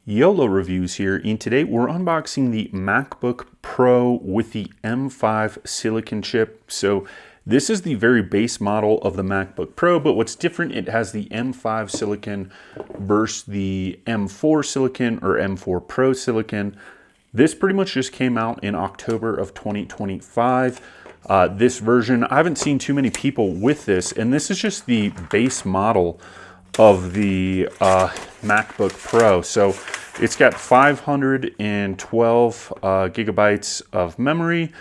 YOLO reviews here, and today we're unboxing the MacBook Pro with the M5 silicon chip. So this is the very base model of the MacBook Pro, but what's different, it has the M5 silicon versus the M4 silicon or M4 Pro silicon. This pretty much just came out in October of 2025. This version, I haven't seen too many people with this, and this is just the base model of the MacBook Pro. So it's got 512 gigabytes of memory,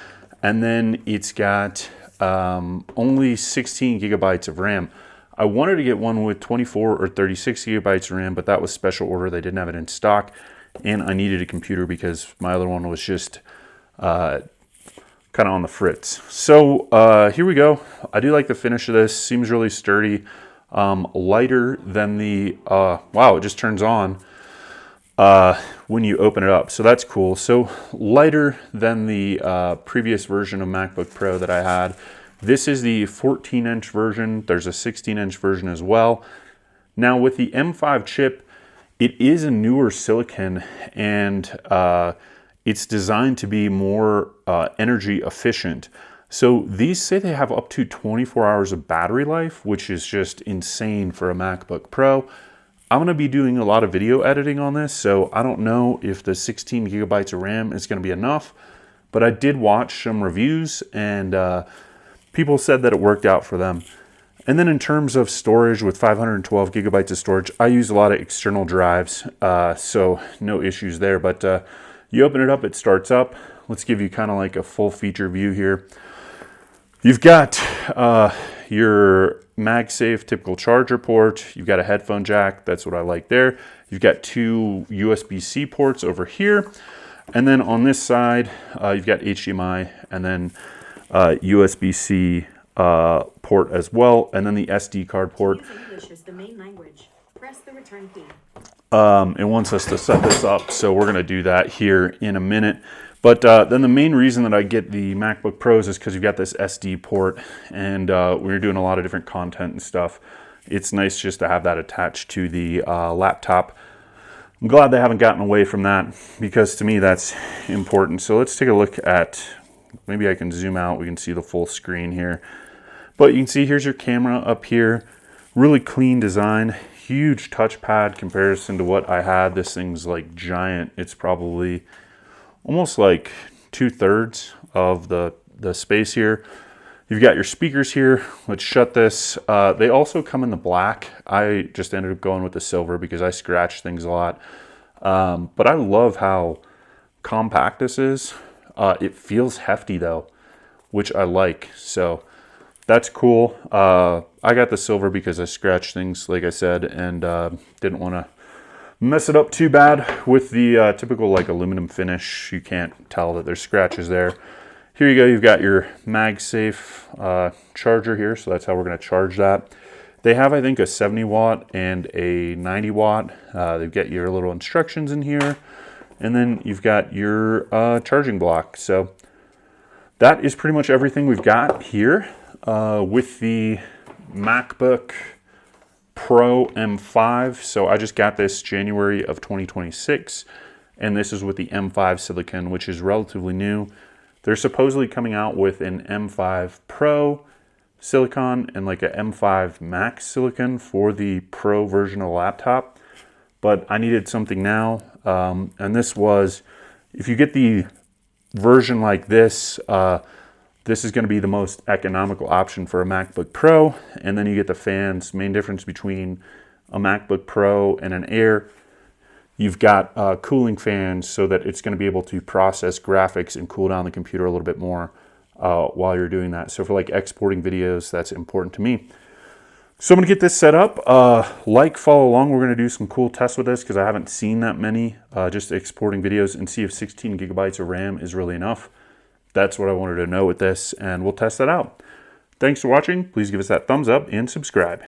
and then it's got only 16 gigabytes of RAM. I wanted to get one with 24 or 36 gigabytes of RAM, but that was special order. They didn't have it in stock, and I needed a computer because my other one was just kind of on the fritz. So here we go. I do like the finish of this. Seems really sturdy. Lighter than the, wow, it just turns on when you open it up. So that's cool. So lighter than the previous version of MacBook Pro that I had. This is the 14-inch version. There's a 16-inch version as well. Now with the M5 chip, it is a newer silicon, and it's designed to be more energy efficient. So these say they have up to 24 hours of battery life, which is just insane for a MacBook Pro. I'm gonna be doing a lot of video editing on this, so I don't know if the 16 gigabytes of RAM is gonna be enough, but I did watch some reviews, and people said that it worked out for them. And then in terms of storage, with 512 gigabytes of storage, I use a lot of external drives, so no issues there. But you open it up, it starts up. Let's give you kind of like a full feature view here. You've got your MagSafe typical charger port. You've got a headphone jack. That's what I like there. You've got two USB-C ports over here. And then on this side, you've got HDMI and then USB-C port as well. And then the SD card port. English is the main language. Press the return key. It wants us to set this up, so we're going to do that here in a minute. But then the main reason that I get the MacBook Pros is because you've got this SD port, and when you're doing a lot of different content and stuff, it's nice just to have that attached to the laptop. I'm glad they haven't gotten away from that, because to me that's important. So let's take a look at, maybe I can zoom out, we can see the full screen here. But you can see here's your camera up here, really clean design, huge touchpad comparison to what I had. This thing's like giant. It's probably almost like 2/3 of the space here. You've got your speakers here. Let's shut this. They also come in the black. I just ended up going with the silver because I scratch things a lot. But I love how compact this is. It feels hefty though, which I like. So that's cool. I got the silver because I scratch things, like I said, and didn't want to mess it up too bad with the typical like aluminum finish. You can't tell that there's scratches there. Here you go. You've got your MagSafe charger here, so that's how we're going to charge that. They have, I think, a 70 watt and a 90 watt. They've got your little instructions in here, and then you've got your charging block. So that is pretty much everything we've got here with the MacBook Pro M5. So I just got this January of 2026, and this is with the M5 silicon, which is relatively new. They're supposedly coming out with an M5 Pro silicon and like a M5 Max silicon for the Pro version of the laptop, but I needed something now, and this was, if you get the version like this, this is going to be the most economical option for a MacBook Pro. And then you get the fans. Main difference between a MacBook Pro and an Air, you've got cooling fans so that it's going to be able to process graphics and cool down the computer a little bit more while you're doing that. So for like exporting videos, that's important to me. So I'm going to get this set up. Follow along. We're going to do some cool tests with this because I haven't seen that many, just exporting videos, and see if 16 gigabytes of RAM is really enough. That's what I wanted to know with this, and we'll test that out. Thanks for watching. Please give us that thumbs up and subscribe.